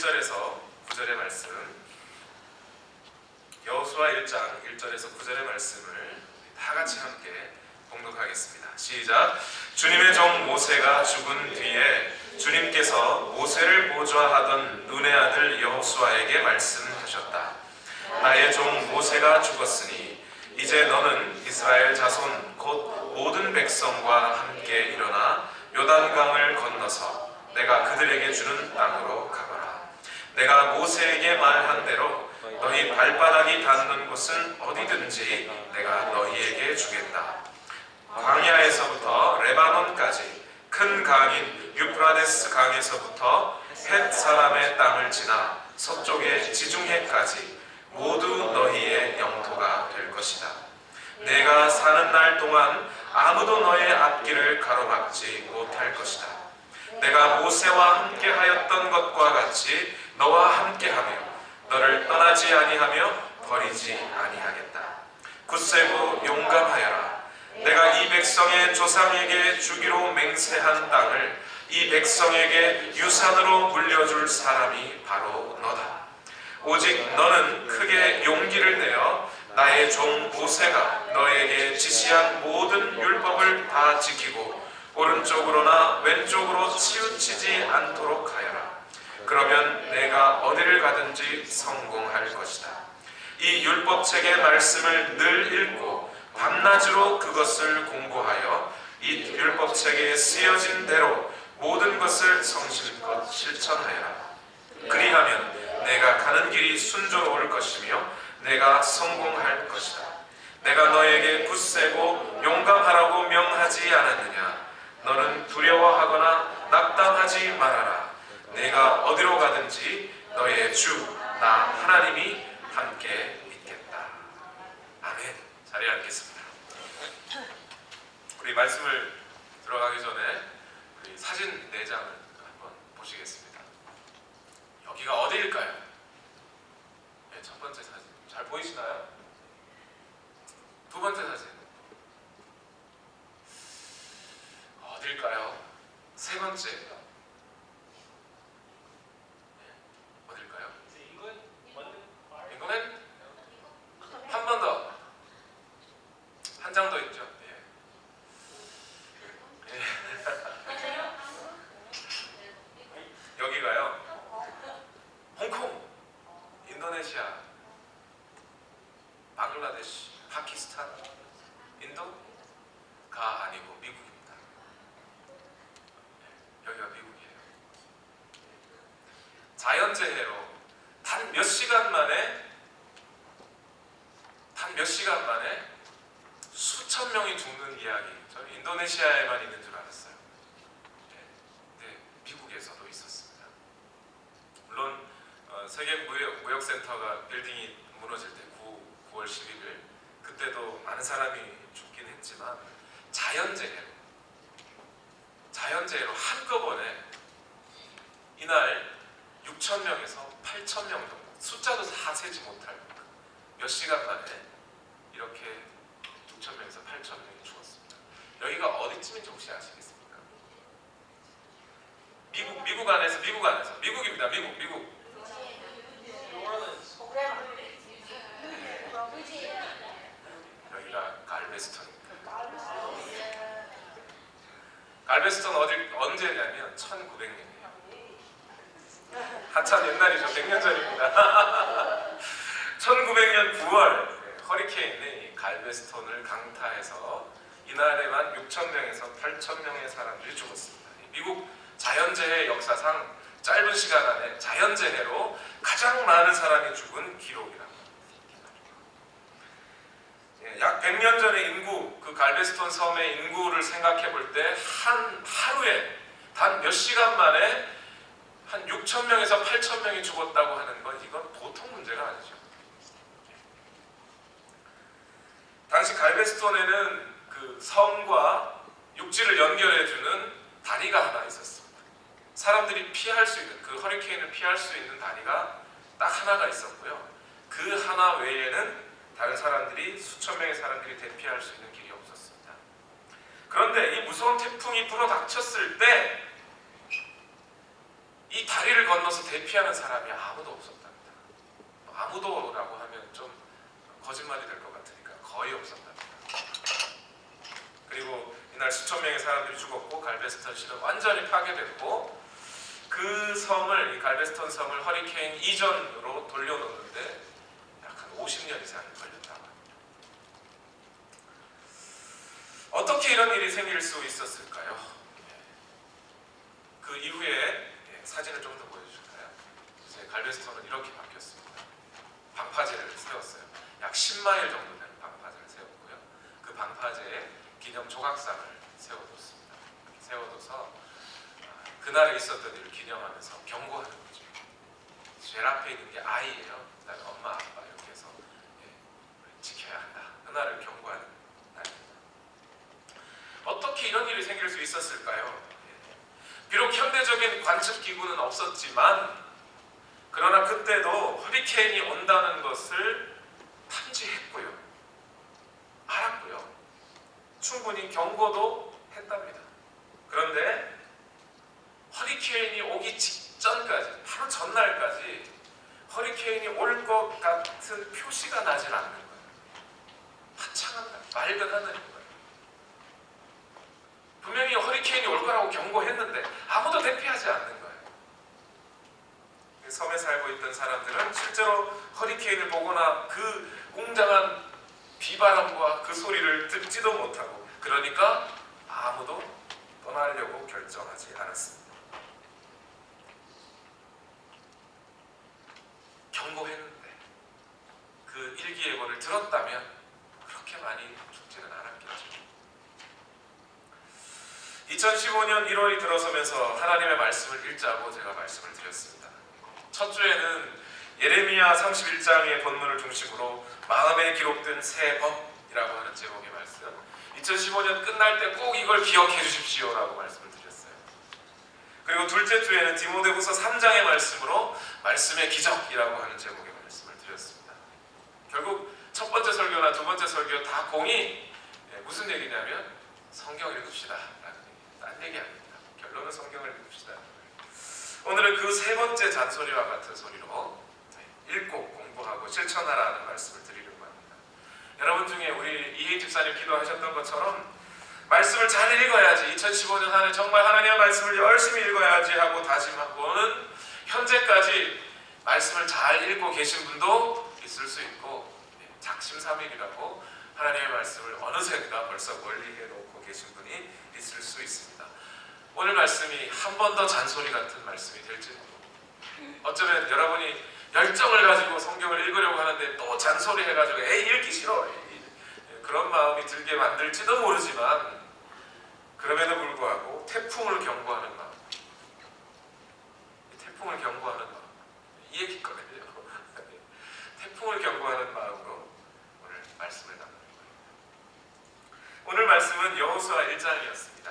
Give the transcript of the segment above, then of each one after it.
1절에서 9절의 말씀, 여호수아 1장 1절에서 9절의 말씀을 다 같이 함께 봉독하겠습니다. 시작. 주님의 종 모세가 죽은 뒤에 주님께서 모세를 보좌하던 눈의 아들 여호수아에게 말씀하셨다. 나의 종 모세가 죽었으니 이제 너는 이스라엘 자손 곧 모든 백성과 함께 일어나 요단강을 건너서 내가 그들에게 주는 땅으로 가거라. 내가 모세에게 말한 대로 너희 발바닥이 닿는 곳은 어디든지 내가 너희에게 주겠다. 광야에서부터 레바논까지 큰 강인 유프라데스 강에서부터 헷 사람의 땅을 지나 서쪽의 지중해까지 모두 너희의 영토가 될 것이다. 내가 사는 날 동안 아무도 너의 앞길을 가로막지 못할 것이다. 내가 모세와 함께 하였던 것과 같이 너와 함께하며 너를 떠나지 아니하며 버리지 아니하겠다. 굳세고 용감하여라. 내가 이 백성의 조상에게 주기로 맹세한 땅을 이 백성에게 유산으로 물려줄 사람이 바로 너다. 오직 너는 크게 용기를 내어 나의 종 모세가 너에게 지시한 모든 율법을 다 지키고 오른쪽으로나 왼쪽으로 치우치지 않도록 하여라. 그러면 내가 어디를 가든지 성공할 것이다. 이 율법책의 말씀을 늘 읽고 밤낮으로 그것을 공부하여 이 율법책에 쓰여진 대로 모든 것을 성실껏 실천하여라. 그리하면 내가 가는 길이 순조로울 것이며 내가 성공할 것이다. 내가 너에게 굳세고 용감하라고 명하지 않았느냐? 너는 두려워하거나 낙담하지 말아라. 내가 어디로 가든지 너의 주 나 하나님이 함께 있겠다. 아멘. 자리에 앉겠습니다. 우리 말씀을 들어가기 전에 우리 사진 4장을 한번 보시겠습니다. 여기가 어디일까요? 네, 첫 번째 사진 잘 보이시나요? 두 번째 사진 어딜까요? 세 번째 어딜까요? 이거는 한 번 더, 한 장 더 있죠. 예. 예. 여기가요. 홍콩, 인도네시아, 방글라데시, 파키스탄, 인도가 아니고 미국입니다. 여기가 미국이에요. 자연재해로 단 몇 시간 만에 수천 명이 죽는 이야기. 저는 인도네시아에만 있는 줄 알았어요. 근데 미국에서도 있었습니다. 물론 세계무역센터가 빌딩이 무너질 때 9월 11일 그때도 많은 사람이 죽긴 했지만 자연재해로 한꺼번에 이날 6,000명에서 8,000명 정도, 숫자도 다 세지 못할 몇 시간 만에 이렇게 6,000명에서 8,000명이 죽었습니다. 여기가 어디쯤인지 혹시 아시겠습니까? 미국 안에서 미국입니다. 미국. 여기가 갈베스턴입니다. 갈베스턴 언제냐면 1900년이에요. 한참 옛날이죠. 100년 전입니다. 1900년 9월 허리케인이 갈베스턴을 강타해서 이날에만 6,000명에서 8,000명의 사람들이 죽었습니다. 미국 자연재해 역사상 짧은 시간 안에 자연재해로 가장 많은 사람이 죽은 기록이랍니다. 약 100년 전의 인구, 그 갈베스톤 섬의 인구를 생각해 볼 때 하루에 단 몇 시간 만에 한 6,000명에서 8,000명이 죽었다고 하는 건 이건 보통 문제가 아니죠. 당시 갈베스톤에는 그 섬과 육지를 연결해주는 다리가 하나 있었습니다. 사람들이 피할 수 있는, 그 허리케인을 피할 수 있는 다리가 딱 하나가 있었고요. 그 하나 외에는 다른 사람들이, 수천 명의 사람들이 대피할 수 있는 길이 없었습니다. 그런데 이 무서운 태풍이 불어닥쳤을 때 이 다리를 건너서 대피하는 사람이 아무도 없었답니다. 아무도라고 하면 좀 거짓말이 될 것 같으니까 거의 없었답니다. 그리고 이날 수천 명의 사람들이 죽었고 갈베스턴 시는 완전히 파괴됐고 그 섬을, 이 갈베스턴 섬을 허리케인 이전으로 돌려놓는데 약 한 50년 이상이 걸렸다고 합니다. 어떻게 이런 일이 생길 수 있었을까요? 그 이후에 사진을 좀 더 보여주실까요? 이제 갈베스턴은 이렇게 바뀌었습니다. 방파제를 세웠어요. 약 10마일 정도 되는 방파제를 세웠고요. 그 방파제에 기념 조각상을 세워뒀습니다. 세워둬서 그날에 있었던 일을 기념하면서 경고하는 거죠. 제일 앞에 있는 게 아이예요. 그다음에 엄마, 아빠 이렇게 해서 지켜야 한다. 그날을 경고하는 날입니다. 어떻게 이런 일이 생길 수 있었을까요? 비록 현대적인 관측 기구는 없었지만 그러나 그때도 허리케인이 온다는 것을 탐지했고요. 알았고요. 충분히 경고도 했답니다. 그런데 허리케인이 오기 직전까지, 바로 전날까지 허리케인이 올 것 같은 표시가 나질 않는 거예요. 화창한 날, 맑은 하늘인 거예요. 분명히 허리케인이 올 거라고 경고했는데 아무도 대피하지 않는 거예요. 섬에 살고 있던 사람들은 실제로 허리케인을 보거나 그 웅장한 비바람과 그 소리를 듣지도 못하고, 그러니까 아무도 떠나려고 결정하지 않았습니다. 경고했는데 그 일기예보를 들었다면 그렇게 많이 죽지는 않았겠죠. 2015년 1월이 들어서면서 하나님의 말씀을 읽자고 제가 말씀을 드렸습니다. 첫 주에는 예레미야 31장의 본문을 중심으로 마음에 기록된 새 법이라고 하는 제목의 말씀, 2015년 끝날 때 꼭 이걸 기억해 주십시오라고 말씀을 드렸어요. 그리고 둘째 주에는 디모데후서 3장의 말씀으로 말씀의 기적이라고 하는 제목의 말씀을 드렸습니다. 결국 첫 번째 설교나 두 번째 설교 다 공이 무슨 얘기냐면 성경 읽읍시다 라는 얘기예요. 딴 얘기 아닙니다. 결론은 성경을 읽읍시다. 오늘은 그 세 번째 잔소리와 같은 소리로 읽고 공부하고 실천하라는 말씀을 드리려고 합니다. 여러분 중에 우리 이혜희 집사님 기도하셨던 것처럼 말씀을 잘 읽어야지, 2015년 한 해 정말 하나님의 말씀을 열심히 읽어야지 하고 다짐하고는 현재까지 말씀을 잘 읽고 계신 분도 있을 수 있고, 작심삼일이라고 하나님의 말씀을 어느새인가 벌써 멀리 해놓고 계신 분이 있을 수 있습니다. 오늘 말씀이 한 번 더 잔소리 같은 말씀이 될지도, 어쩌면 여러분이 열정을 가지고 성경을 읽으려고 하는데 또 잔소리 해가지고 에이 읽기 싫어 그런 마음이 들게 만들지도 모르지만, 그럼에도 불구하고 태풍을 경고하는 마음, 태풍을 경고하는 마음, 이 얘기거든요. 태풍을 경고하는 마음으로 오늘 말씀을 나누는 거예요. 오늘 말씀은 여호수아 1장이었습니다.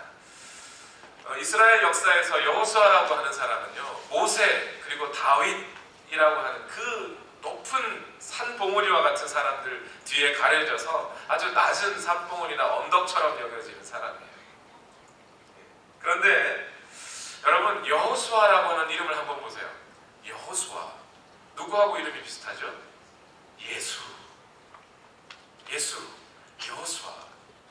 이스라엘 역사에서 여호수아라고 하는 사람은요, 모세 그리고 다윗이라고 하는 그 높은 산봉우리와 같은 사람들 뒤에 가려져서 아주 낮은 산봉우리나 언덕처럼 여겨지는 사람이에요. 그런데 여러분, 여호수아라고 하는 이름을 한번 보세요. 여호수아, 누구하고 이름이 비슷하죠? 예수, 여호수아.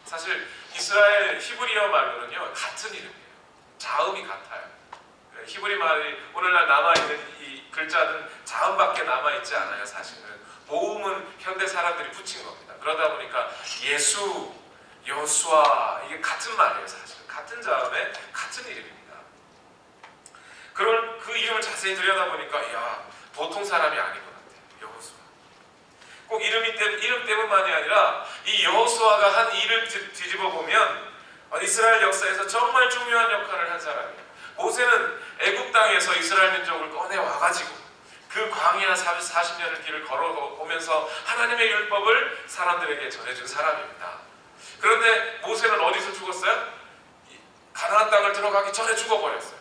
사실 이스라엘 히브리어 말로는요 같은 이름이에요. 자음이 같아요. 히브리 말이 오늘날 남아있는 이 글자는 자음밖에 남아있지 않아요. 사실은 모음은 현대 사람들이 붙인 겁니다. 그러다 보니까 예수, 여호수아, 이게 같은 말이에요. 사실 같은 자음에 같은 이름입니다. 그 이름을 자세히 들여다보니까 야, 보통 사람이 아닌 것 같아요. 여호수아. 꼭 이름 때문만이 아니라 이 여호수아가 한 일을 뒤집어 보면 이스라엘 역사에서 정말 중요한 역할을 한 사람이에요. 모세는 애굽 땅에서 이스라엘 민족을 꺼내 와가지고 그 광야 40년을 길을 걸어오면서 하나님의 율법을 사람들에게 전해준 사람입니다. 그런데 모세는 어디서 죽었어요? 가나안 땅을 들어가기 전에 죽어버렸어요.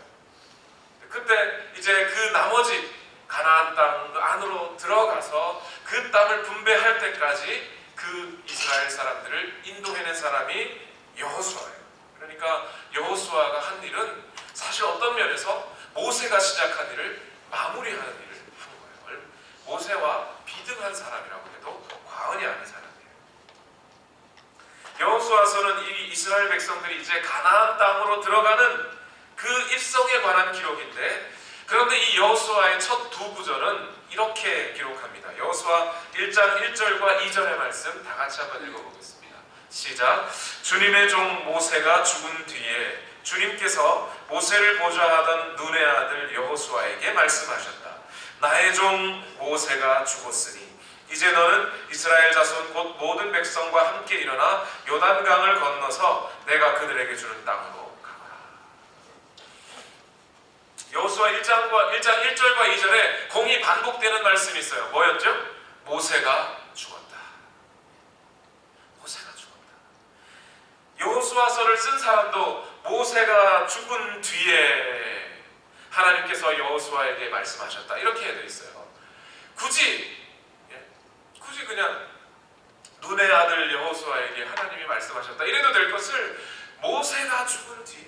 그때 이제 그 나머지 가나안 땅 안으로 들어가서 그 땅을 분배할 때까지 그 이스라엘 사람들을 인도해낸 사람이 여호수아예요. 그러니까 여호수아가 한 일은 사실 어떤 면에서 모세가 시작한 일을 마무리하는 일을 한 거예요. 모세와 비등한 사람이라고 해도 과언이 아닌 사람이에요. 여호수아서는 이 이스라엘 백성들이 이제 가나안 땅으로 들어가는 그 입성에 관한 기록인데, 그런데 이 여호수아의 첫 두 구절은 이렇게 기록합니다. 여호수아 1장 1절과 2절의 말씀 다 같이 한번 읽어보겠습니다. 시작. 주님의 종 모세가 죽은 뒤에 주님께서 모세를 보좌하던 눈의 아들 여호수아에게 말씀하셨다. 나의 종 모세가 죽었으니 이제 너는 이스라엘 자손 곧 모든 백성과 함께 일어나 요단강을 건너서 내가 그들에게 주는 땅으로 가거라. 여호수아 1장 1절과 2절에 공이 반복되는 말씀이 있어요. 뭐였죠? 모세가 죽었다. 모세가 죽었다. 여호수아서를 쓴 사람도 모세가 죽은 뒤에 하나님께서 여호수아에게 말씀하셨다, 이렇게 되어 있어요. 굳이 그냥 눈의 아들 여호수아에게 하나님이 말씀하셨다 이래도 될 것을 모세가 죽은 뒤에,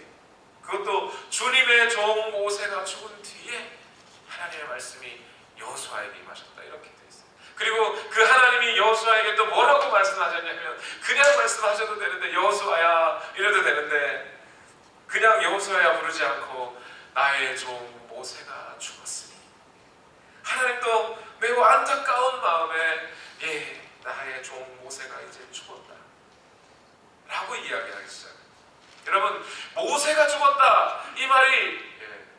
그것도 주님의 종 모세가 죽은 뒤에 하나님의 말씀이 여호수아에게 임하셨다, 이렇게 되어 있어요. 그리고 그 하나님이 여호수아에게 또 뭐라고 말씀하셨냐면, 그냥 말씀하셔도 되는데 여호수아야 이래도 되는데 그냥 여호수아야 부르지 않고 나의 종 모세가 죽었으니, 하나님도 매우 안타까운 마음에 나의 종 모세가 이제 죽었다 라고 이야기하기 시작해요. 여러분, 모세가 죽었다 이 말이,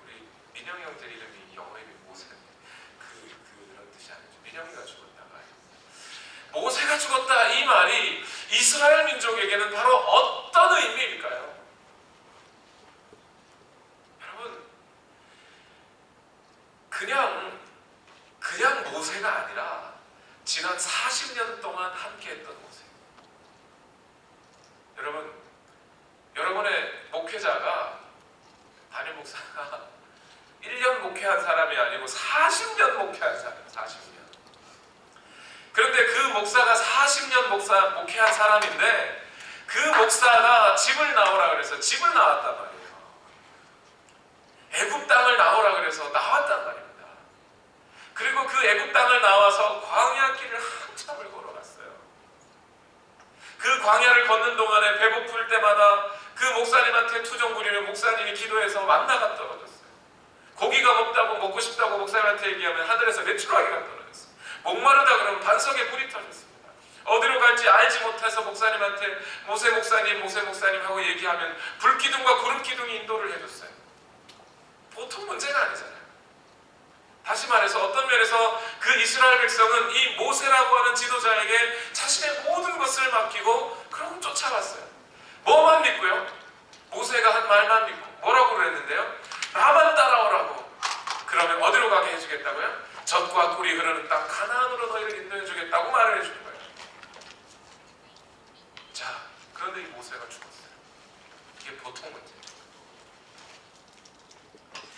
우리 민영이 형제 이름이 영어 이름이 모세인데 그런 뜻이 아니죠. 민영이가 죽었다가 아니고, 모세가 죽었다 이 말이 이스라엘 민족에게는 바로 어떤 의미일까요? 여러분, 그냥 모세가 아니라 지난 40년 동안 함께했던 모세. 여러분, 여러분의 목회자가, 담임 목사가 1년 목회한 사람이 아니고 40년 목회한 사람, 40년. 그런데 그 목사가 40년 목회한 사람인데, 그 목사가 집을 나오라 그래서 집을 나왔단 말이에요. 애굽 땅을 나오라 그래서 나왔단 말입니다. 그리고 그 애굽 땅을 나와서 광야 길을 한참을 걸어갔어요. 그 광야를 걷는 동안에 배고플 때마다 그 목사님한테 투정 부리는 목사님이 기도해서 만나가 떨어졌어요. 고기가 없다고, 먹고 싶다고 목사님한테 얘기하면 하늘에서 메추라기가 떨어졌어요. 목마르다 그러면 반석에 불이 터졌습니다. 어디로 갈지 알지 못해서 목사님한테 모세 목사님 하고 얘기하면 불기둥과 구름기둥이 인도를 해줬어요. 보통 문제가 아니잖아요. 다시 말해서 어떤 면에서 그 이스라엘 백성은 이 모세라고 하는 지도자에게 자신의 모든 것을 맡기고 그러고 쫓아갔어요. 뭐만 믿고요? 모세가 한 말만 믿고. 뭐라고 그랬는데요? 나만 따라오라고. 그러면 어디로 가게 해주겠다고요? 젖과 꿀이 흐르는 땅 가나안으로 너희를 인도해주겠다고 말을 해주는 거예요. 자, 그런데 이 모세가 죽었어요. 이게 보통 문제예요.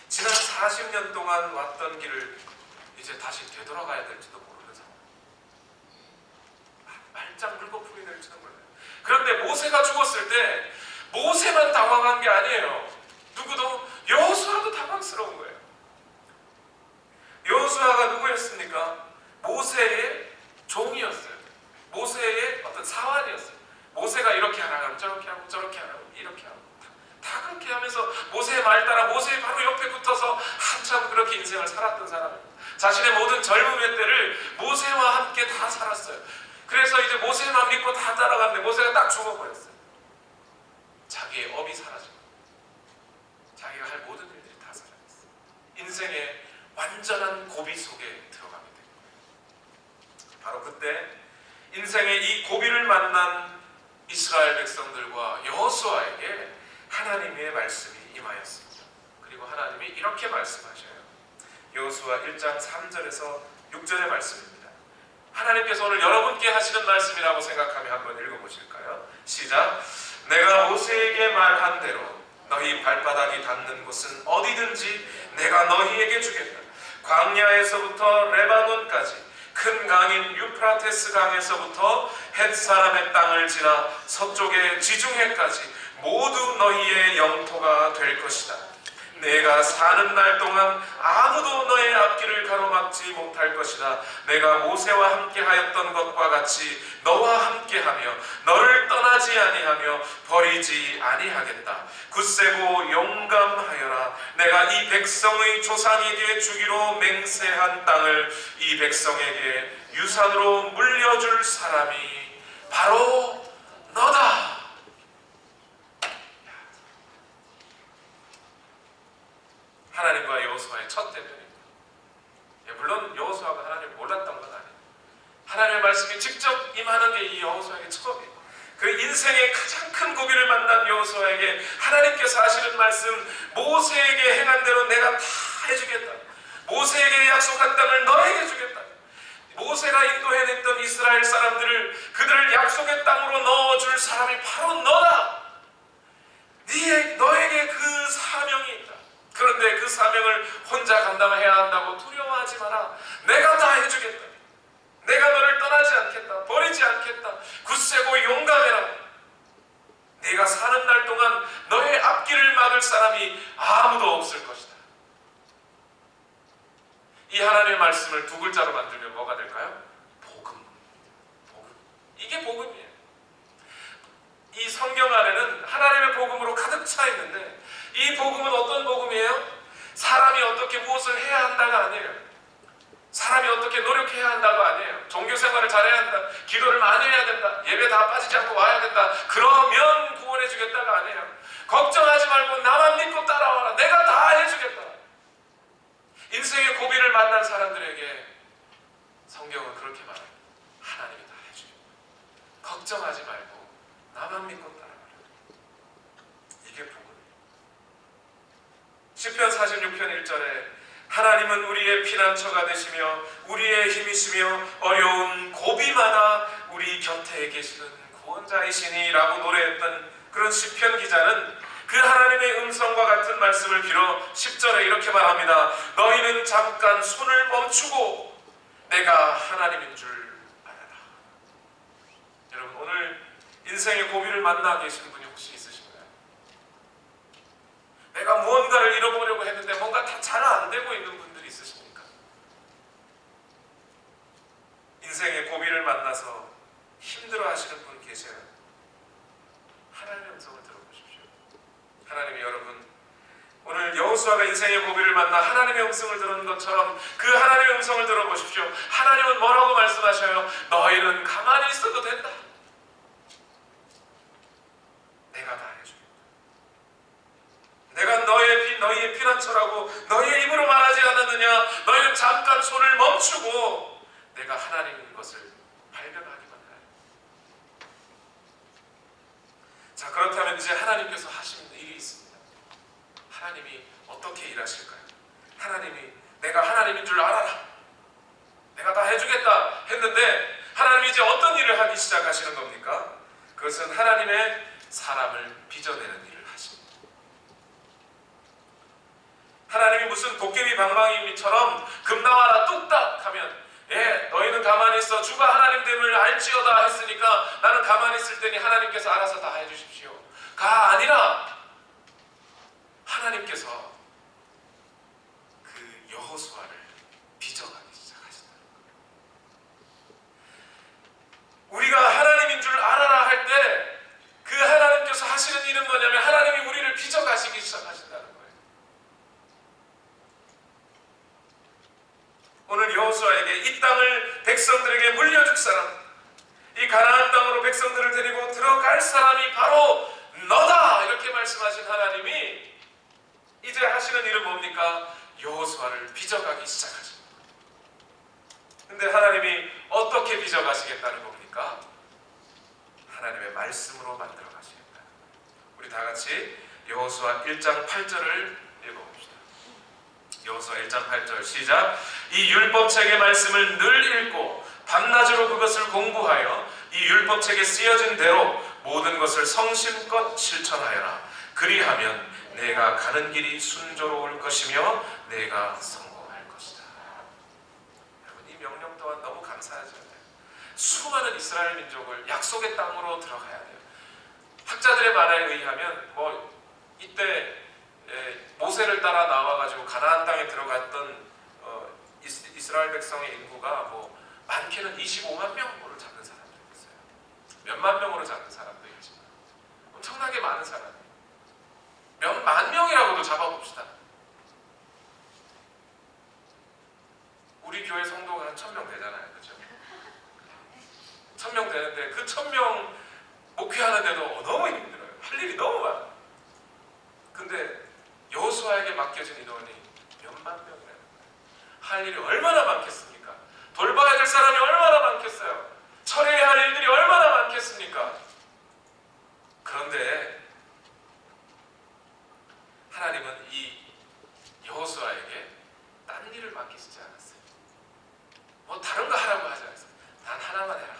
지난 40년 동안 왔던 길을 이제 다시 되돌아가야 될지도 모르는 상황. 말짱 물거품이 될지도 몰라요. 그런데 모세가 죽었을 때 모세만 당황한 게 아니에요. 누구도, 여호수아도 당황스러운 거예요. 여호수아가 누구였습니까? 모세의 종이었어요. 모세의 어떤 사환이었어요. 모세가 이렇게 하라 그러면 저렇게 하고, 저렇게 하라 그러면 이렇게 하고, 다 그렇게 하면서 모세의 말 따라 모세의 바로 옆에 붙어서 한참 그렇게 인생을 살았던 사람입니다. 자신의 모든 젊음의 때를 모세와 함께 다 살았어요. 그래서 이제 모세만 믿고 다 따라갔는데 모세가 딱 죽어버렸어요. 자기의 업이 사라지고 자기가 할 모든 일들이 다 사라졌어요. 인생의 완전한 고비 속에 들어가게 됩니다. 바로 그때 인생의 이 고비를 만난 이스라엘 백성들과 여호수아에게 하나님의 말씀이 임하였습니다. 그리고 하나님이 이렇게 말씀하셔요. 여호수아 1장 3절에서 6절의 말씀입니다. 하나님께서 오늘 여러분께 하시는 말씀이라고 생각하며 한번 읽어보실까요? 시작. 내가 모세에게 말한 대로 너희 발바닥이 닿는 곳은 어디든지 내가 너희에게 주겠다. 광야에서부터 레바논까지 큰 강인 유프라테스 강에서부터 헷 사람의 땅을 지나 서쪽의 지중해까지 모두 너희의 영토가 될 것이다. 내가 사는 날 동안 아무도 너의 앞길을 가로막지 못할 것이다. 내가 모세와 함께 하였던 것과 같이 너와 함께하며 너를 떠나지 아니하며 버리지 아니하겠다. 굳세고 용감하여라. 내가 이 백성의 조상에게 주기로 맹세한 땅을 이 백성에게 유산으로 물려줄 사람이 바로 너다. 하나님과 여호수아의 첫 대면입니다. 물론 여호수아가 하나님을 몰랐던 건 아니에요. 하나님의 말씀이 직접 임하는 게 이 여호수아에게 처음이에요. 그 인생의 가장 큰 고비를 만난 여호수아에게 하나님께서 하시는 말씀, 모세에게 행한 대로 내가 다 해주겠다. 모세에게 약속한 땅을 너에게 주겠다. 모세가 인도해냈던 이스라엘 사람들을, 그들을 약속의 땅으로 넣어줄 사람이 바로 너다. 너에게 그 사명이 있다. 그런데 그 사명을 혼자 감당해야 한다고 두려워하지 마라. 내가 다 해주겠다. 내가 너를 떠나지 않겠다. 버리지 않겠다. 굳세고 용감해라. 네가 사는 날 동안 너의 앞길을 막을 사람이 아무도 없을 것이다. 이 하나님의 말씀을 두 글자로 만들면 뭐가 될까요? 복음. 복음. 이게 복음이에요. 이 성경 안에는 하나님의 복음으로 가득 차 있는데, 이 복음은 어떤 복음이에요? 사람이 어떻게 무엇을 해야 한다가 아니에요. 사람이 어떻게 노력해야 한다가 아니에요. 종교생활을 잘해야 한다. 기도를 많이 해야 된다. 예배 다 빠지지 않고 와야 된다. 그러면 구원해 주겠다가 아니에요. 걱정하지 말고 나만 믿고 따라와라. 내가 다 해주겠다. 인생의 고비를 만난 사람들에게 성경은 그렇게 말해요. 하나님이 다 해주겠다. 걱정하지 말고 나만 믿고 따라와라. 이게 복음이에요. 시편 46편 1절에 하나님은 우리의 피난처가 되시며 우리의 힘이시며 어려운 고비마다 우리 곁에 계시는 구원자이시니 라고 노래했던 그런 시편 기자는 그 하나님의 음성과 같은 말씀을 빌어 10절에 이렇게 말합니다. 너희는 잠깐 손을 멈추고 내가 하나님인 줄 알아라. 여러분, 오늘 인생의 고비를 만나 계신 분이 혹시 있으신가요? 내가 무언가를 잃어보려고 했는데 뭔가 다 잘 안 되고 있는 분들이 있으십니까? 인생의 고비를 만나서 힘들어 하시는 분 계세요? 하나님의 음성을 들어보십시오. 하나님이 여러분, 오늘 여호수아가 인생의 고비를 만나 하나님의 음성을 들은 것처럼 그 하나님의 음성을 들어보십시오. 하나님은 뭐라고 말씀하셔요? 너희는 가만히 있어도 된다. 내가 다 해주겠다. 내가 너희의 피난처라고 너희의 입으로 말하지 않았느냐? 너희는 잠깐 손을 멈추고 내가 하나님인 것을 발견하기만 해. 자, 그렇다면 이제 하나님께서 하시는 일이 있습니다. 하나님이 어떻게 일하실까요? 하나님이 내가 하나님인 줄 알아라. 내가 다 해주겠다 했는데 하나님이 이제 어떤 일을 하기 시작하시는 겁니까? 그것은 하나님의 사람을 빚어내는 일을 하십니다. 하나님이 무슨 도깨비 방망이처럼 금 나와라 뚝딱 하면 너희는 가만히 있어 주가 하나님됨을 알지어다 했으니까 나는 가만히 있을 테니 하나님께서 알아서 다 해주십시오 가 아니라 하나님께서 그 여호수아를 빚어가기 시작하신다. 우리가 하나님인 줄 알아라 할 때 그 하나님께서 하시는 일은 뭐냐면 하나님이 우리를 빚어가시기 시작하신다는 거예요. 오늘 여호수아에게 이 땅을 백성들에게 물려줄 사람, 이 가나안 땅으로 백성들을 데리고 들어갈 사람이 바로 너다 이렇게 말씀하신 하나님이 이제 하시는 일은 뭡니까? 여호수아를 빚어가기 시작하십니다. 근데 하나님이 어떻게 빚어가시겠다는 겁니까? 하나님의 말씀으로 만들어 가시겠다. 우리 다 같이 여호수아 1장 8절을 읽어봅시다. 여호수아 1장 8절 시작. 이 율법책의 말씀을 늘 읽고 밤낮으로 그것을 공부하여 이 율법책에 쓰여진 대로 모든 것을 성심껏 실천하여라. 그리하면 내가 가는 길이 순조로울 것이며 내가 성공할 것이다. 여러분, 이 명령 또한 너무 감사하지 않나요? 수많은 이스라엘 민족을 약속의 땅으로 들어가야 돼요. 학자들의 말에 의하면 이때 모세를 따라 나와가지고 가나안 땅에 들어갔던 이스라엘 백성의 인구가 뭐 많게는 25만 명으로 잡는 사람도 있어요. 몇만 명으로 잡는 사람도 있지만 엄청나게 많은 사람이 몇만 명이라고도 잡아봅시다. 우리 교회 성도가 한 1000명 되잖아요, 그렇죠? 1000명 되는데 그 1000명 목회하는데도 너무 힘들어요. 할 일이 너무 많아요. 근데 여호수아에게 맡겨진 인원이 몇만 명이라는 거예요. 할 일이 얼마나 많겠습니까? 돌봐야 될 사람이 얼마나 많겠어요? 처리해야 할 일들이 얼마나 많겠습니까? 그런데 하나님은 이 여호수아에게 딴 일을 맡기시지 않았어요. 뭐 다른 거 하라고 하지 않았어요. 단 하나만 해라.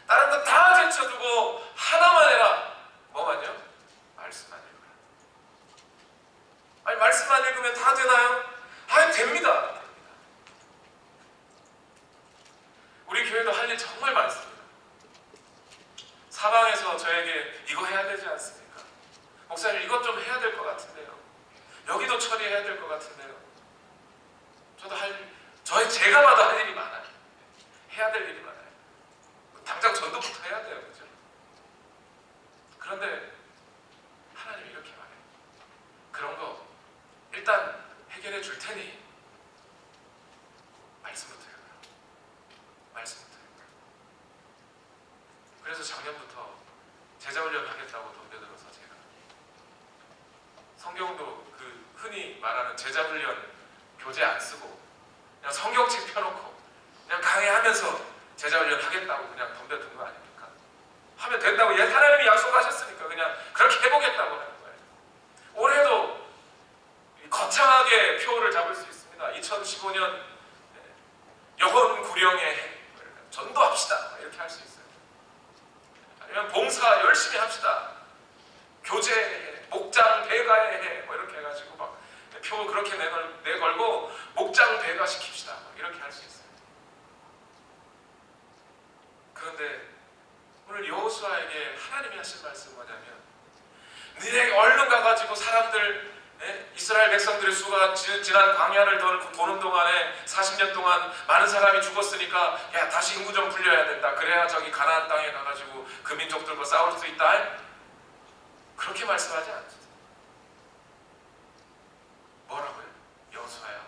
다른 거 다 제쳐두고 하나만 해라. 뭐만요? 말씀만 읽어라. 아니 말씀만 읽으면 다 되나요? 아니 됩니다. 우리 교회도 할 일 정말 많습니다. 사방에서 저에게 이거 해야 되지 않습니까? 목사님 이것 좀 해야 될 것 같은데요. 여기도 처리해야 될 것 같은데요. 저도 제가 봐도 할 일이 많아요. 해야 될 일이 많아요. 당장 전도부터 해야 돼요. 그죠? 그런데 하나님이 이렇게 말해요. 그런 거 일단 해결해 줄 테니 말씀부터 해요. 말씀부터 해요. 그래서 작년부터 제자훈련 하겠다고 덤벼들어서 제가 성경도 그 흔히 말하는 제자훈련 교재 안 쓰고 그냥 성경책 펴놓고 그냥 강의하면서 제자훈련 하겠다고 그냥 덤벼든 거 아닙니까? 하면 된다고 하나님이 약속하셨으니까 그냥 그렇게 해보겠다고 하는 거예요. 올해도 거창하게 표를 잡을 수 있습니다. 2015년 영혼 구령의 해, 전도합시다 이렇게 할 수 있어요. 아니면 봉사 열심히 합시다. 교제 해, 목장 배가의 해, 뭐 이렇게 해가지고 막 표 그렇게 내걸고 목장 배가 시킵시다 이렇게 할 수 있어요. 그런데 오늘 여호수아에게 하나님이 하신 말씀은 뭐냐면 너네 얼른 가가지고 사람들 이스라엘 백성들의 수가 지난 광야를 도는 동안에 40년 동안 많은 사람이 죽었으니까 야 다시 인구 좀 불려야 된다. 그래야 저기 가나안 땅에 가가지고 그 민족들과 싸울 수 있다. 그렇게 말씀하지 않습니다. 뭐라고요? 여호수아야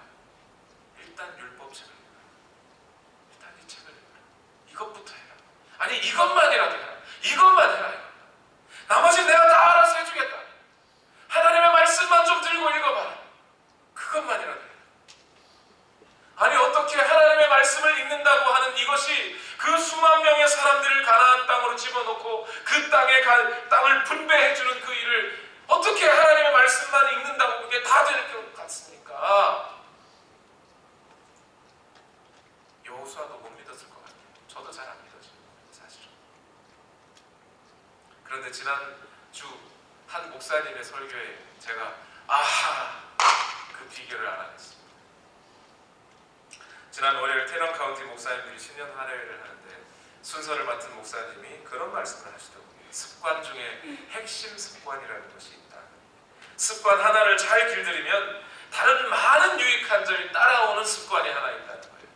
일단 율법책을 읽어라. 일단 이 책을 읽어라. 이것부터 해라. 아니 이것만이라도 해라. 이것만 해라. 나머지는 내가 다 알아서 해주겠다. 하나님의 말씀만 좀 들고 읽어봐라. 그것만이라도 해라. 아니 어떻게 하나님의 말씀을 읽는다고 하는 이것이 그 수만 명의 사람들을 가나안 땅으로 집어넣고 그 땅을 분배해주는 그 일을 어떻게 하나님의 말씀만 읽는다고 그게 다 될 것 같습니까? 여호수아도 못 믿었을 것 같아요. 저도 잘 안 믿어져요. 사실은. 그런데 지난주 한 목사님의 설교에 제가 그 비결을 알아냈습니다. 지난 월요일 테넌 카운티 목사님들이 신년 할례를 하는데 순서를 맡은 목사님이 그런 말씀을 하시더군요. 습관 중에 핵심 습관이라는 것이 있다. 습관 하나를 잘 길들이면 다른 많은 유익한 점이 따라오는 습관이 하나 있다는 거예요.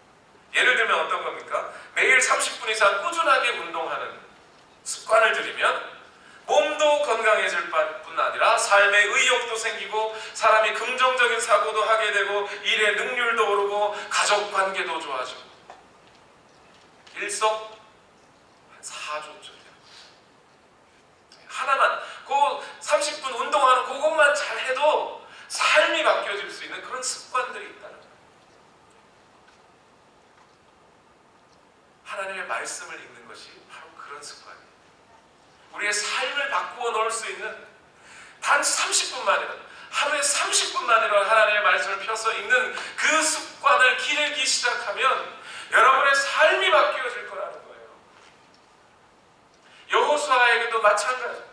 예를 들면 어떤 겁니까? 매일 30분 이상 꾸준하게 운동하는 습관을 들이면 몸도 건강해질 뿐 아니라 삶의 의욕도 생기고 사람이 긍정적인 사고도 하게 되고 일의 능률도 오르고 가족관계도 좋아지고 일석 한 4조쯤 돼요. 하나만 그 30분 운동하는 그것만 잘 해도 삶이 바뀌어질 수 있는 그런 습관들이 있다는 거예요. 하나님의 말씀을 읽는 것이 바로 그런 습관이에요. 우리의 삶을 바꾸어 놓을 수 있는 단 30분만이라도 하루에 30분만이라도 하나님의 말씀을 펴서 읽는 그 습관을 기르기 시작하면 여러분의 삶이 바뀌어질 거라는 거예요. 여호수아에게도 마찬가지입니다.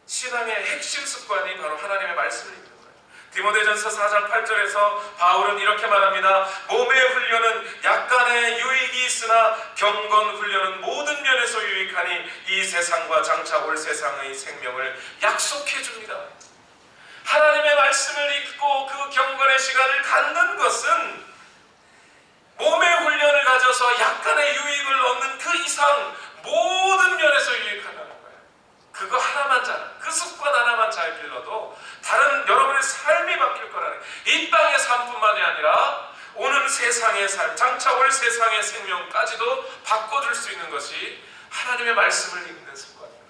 신앙의 핵심 습관이 바로 하나님의 말씀을 읽는 거예요. 디모데전서 4장 8절에서 바울은 이렇게 말합니다. 몸의 훈련은 약간의 유익이 유익이 있으나 경건 훈련은 모든 면에서 유익하니 이 세상과 장차 올 세상의 생명을 약속해 줍니다. 하나님의 말씀을 읽고 그 경건의 시간을 갖는 것은 몸의 훈련을 가져서 약간의 유익을 얻는 그 이상 모든 면에서 유익하다는 거예요. 그거 하나만 잘, 그 습관 하나만 잘 길러도 다른 여러분의 삶이 바뀔 거라는 거예요. 이 땅의 삶뿐만이 아니라 오는 세상의 삶, 장차 올 세상의 생명까지도 바꿔줄 수 있는 것이 하나님의 말씀을 읽는 습관이에요.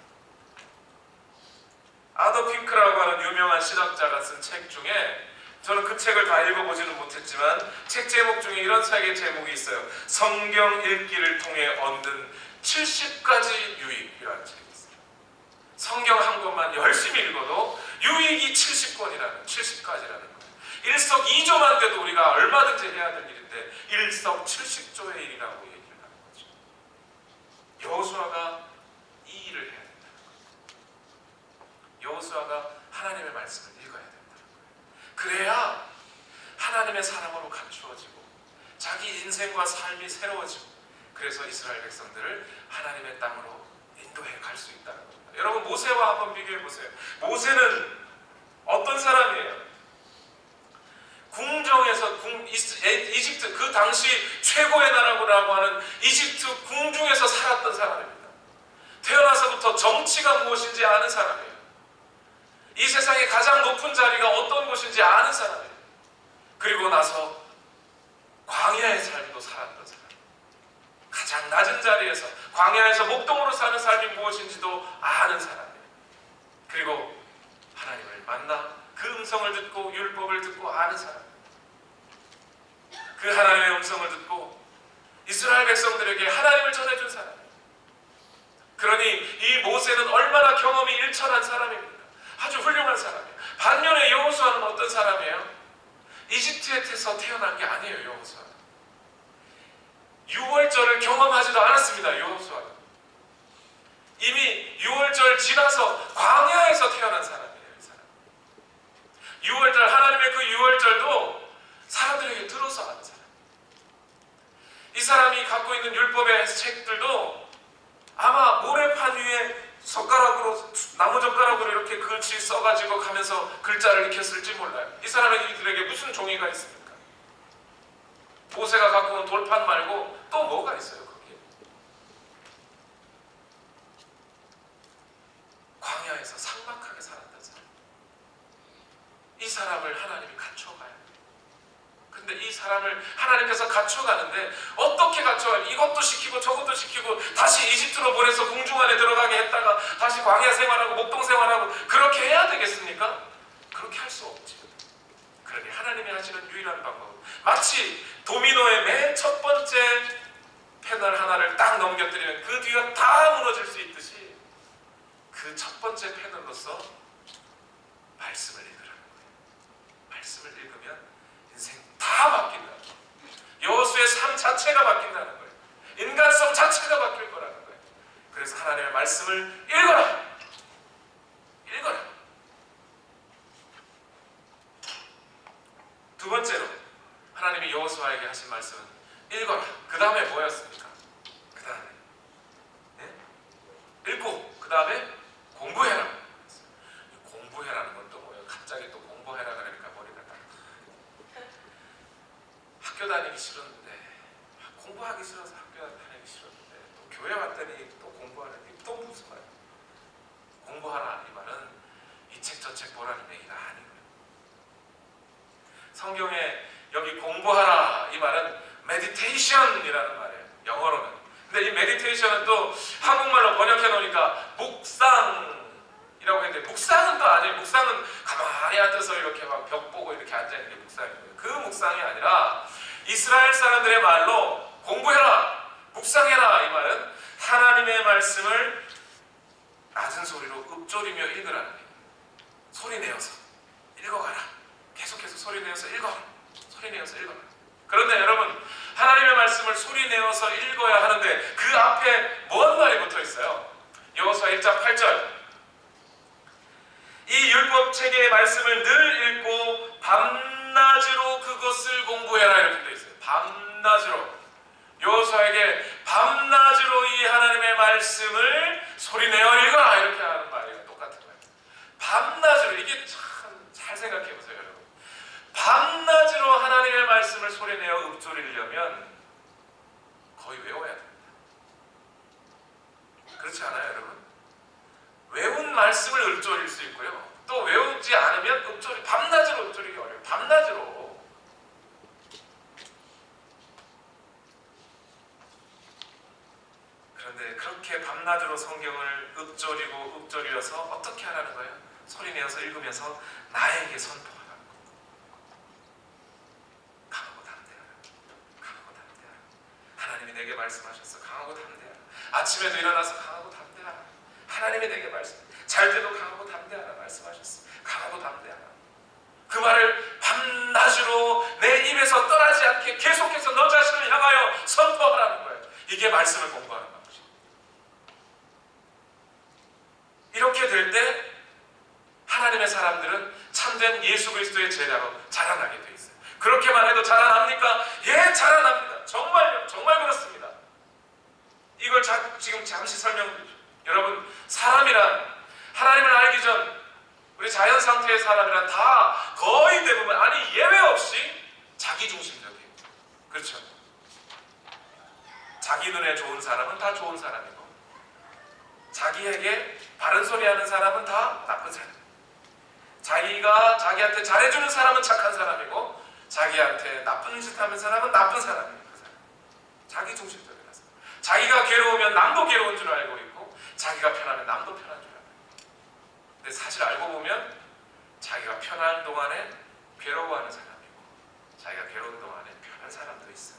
아더 핑크라고 하는 유명한 신학자가 쓴 책 중에, 저는 그 책을 다 읽어보지는 못했지만 책 제목 중에 이런 책의 제목이 있어요. 성경 읽기를 통해 얻는 70가지 유익이라는 책이 있어요. 성경 한 권만 열심히 읽어도 유익이 70가지라는 거예요. 일석이조만 돼도 우리가 얼마든지 해야 될 일인데 일석칠십조의 일이라고 얘기를 하는 거죠. 여호수아가 이 일을 해야 된다는 거예요. 여호수아가 하나님의 말씀을 읽어야 된다는 거예요. 그래야 하나님의 사람으로 갖추어지고 자기 인생과 삶이 새로워지고, 그래서 이스라엘 백성들을 하나님의 땅으로 인도해 갈 수 있다는 겁니다. 여러분, 모세와 한번 비교해 보세요. 모세는 어떤 사람이에요? 궁정에서 이집트, 그 당시 최고의 나라라고 하는 이집트 궁중에서 살았던 사람입니다. 태어나서부터 정치가 무엇인지 아는 사람이에요. 이 세상의 가장 높은 자리가 어떤 곳인지 아는 사람이에요. 그리고 나서 광야의 삶도 살았던 사람, 가장 낮은 자리에서 광야에서 목동으로 사는 삶이 무엇인지도 아는 사람이에요. 그리고 하나님을 만나 그 음성을 듣고 율법을 듣고 아는 사람, 그 하나님의 음성을 듣고 이스라엘 백성들에게 하나님을 전해준 사람. 그러니 이 모세는 얼마나 경험이 일천한 사람입니까? 아주 훌륭한 사람이에요. 반면에 여호수아는 어떤 사람이에요? 이집트에서 태어난 게 아니에요. 여호수아는 유월절을 경험하지도 않았습니다. 여호수아는 이미 유월절 지나서 광야에서 태어난 사람이에요. 이 사람. 유월절, 하나님의 그 유월절도 사람들에게 들어서 아는 사람. 이 사람이 갖고 있는 율법의 책들도 아마 모래판 위에 젓가락으로, 나무젓가락으로 이렇게 글씨 써가지고 가면서 글자를 익혔을지 몰라요. 이 사람들에게 무슨 종이가 있습니까? 모세가 갖고 온 돌판 말고 또 뭐가 있어요 거기에? 광야에서 삭막하게 살았던 사람. 이 사람을 하나님이 갖춰가야 돼요. 근데 이 사람을 하나님께서 갖춰가는데 어떻게 갖춰가요? 이것도 시키고 저것도 시키고 다시 이집트로 보내서 궁중 안에 들어가게 했다가 다시 광야 생활하고 목동 생활하고 그렇게 해야 되겠습니까? 그렇게 할 수 없지. 그러니 하나님이 하시는 유일한 방법은 마치 도미노의 맨 첫 번째 패널 하나를 딱 넘겨뜨리면 그 뒤가 다 무너질 수 있듯이 그 첫 번째 패널로서 말씀을 읽으라는 거예요. 말씀을 읽으면 인생 다 바뀐다는 거예요. 여호수의 삶 자체가 바뀐다는 거예요. 인간성 자체가 바뀔 거라는 거예요. 그래서 하나님의 말씀을 읽어라! 읽어라! 두 번째로 하나님이 여호수아에게 하신 말씀은 읽어라. 그 다음에 뭐였습니까? 그 다음에 읽고 그 다음에 공부해라. 공부해라는 건 또 뭐예요? 갑자기 또 공부해라 그러니까 머리가 딱. 학교 다니기 싫었는데, 공부하기 싫어서 학교 다니기 싫었는데 또 교회 왔더니 또 공부하는데 또 무슨 말이에요? 공부하라 이 말은 이 책 저 책 보라는 얘기가 아니고요. 성경에 여기 공부하라 이 말은 메디테이션이라는 말이에요. 영어로는. 근데 이 메디테이션은 또 한국말로 번역해 놓으니까 묵상이라고 했는데, 묵상은 또 아니에요. 묵상은 가만히 앉아서 이렇게 막 벽 보고 이렇게 앉아 있는 게 묵상이에요. 그 묵상이 아니라 이스라엘 사람들의 말로 공부해라, 묵상해라 이 말은 하나님의 말씀을 낮은 소리로 읊조리며 읽으라는 거예요. 소리 내어서 읽어가라. 계속해서 소리 내어서 읽어라. 소리 내어서 읽어라. 그런데 여러분, 하나님의 말씀을 소리 내어서 읽어야 하는데 그 앞에 뭔 말이 붙어 있어요? 여호수아 1장 8절. 이 율법책의 말씀을 늘 읽고 밤낮으로 그것을 공부해라 이렇게 되어 있어요. 밤낮으로. 여호수아에게 밤낮으로 이 하나님의 말씀을 소리내어 읽어라 이렇게 하는 말이랑 똑같은 거예요. 밤낮으로, 이게 참 잘 생각해 보세요 여러분. 밤낮으로 하나님의 말씀을 소리내어 읊조리려면 거의 외워야 됩니다. 그렇지 않아요 여러분? 외운 말씀을 읊조릴 수 있고요, 또 외우지 않으면 밤낮으로 읊조리기 어려워요. 밤낮으로. 그런데 그렇게 밤낮으로 성경을 읊조리어서 어떻게 하라는 거예요? 소리내어서 읽으면서 나에게 선포하라는 거예요. 강하고 담대하라. 강하고 담대하라. 하나님이 내게 말씀하셨어. 강하고 담대하라. 아침에도 일어나서 강하고 담대하라. 하나님이 내게 잘 때도 강하고 담대하라 말씀하셨어. 강하고 담대하라. 그 말을 밤낮으로 내 입에서 떠나지 않게 계속해서 너 자신을 향하여 선포하라는 거예요. 이게 말씀을 공부하는 방식입니다. 이렇게 될 때 하나님의 사람들은 참된 예수 그리스도의 제자로 자라나게 돼 있어요. 그렇게만 해도 자라납니까? 예, 자라납니다. 정말요. 정말 그렇습니다. 이걸 지금 잠시 설명드리죠. 여러분, 사람이란, 하나님을 알기 전 우리 자연 상태의 사람이란 다 거의 대부분, 아니 예외 없이 자기중심적이에요. 그렇죠? 자기 눈에 좋은 사람은 다 좋은 사람이고, 자기에게 바른 소리 하는 사람은 다 나쁜 사람이에요. 자기가 자기한테 잘해주는 사람은 착한 사람이고, 자기한테 나쁜 짓 하는 사람은 나쁜 사람이에요. 그 사람. 자기중심적이라서. 자기가 괴로우면 남도 괴로운 줄 알고 있고, 자기가 편하면 남도 편한 줄 알고 있고. 근데 사실 알고 보면 자기가 편한 동안에 괴로워하는 사람이고, 자기가 괴로운 동안에 편한 사람도 있어요.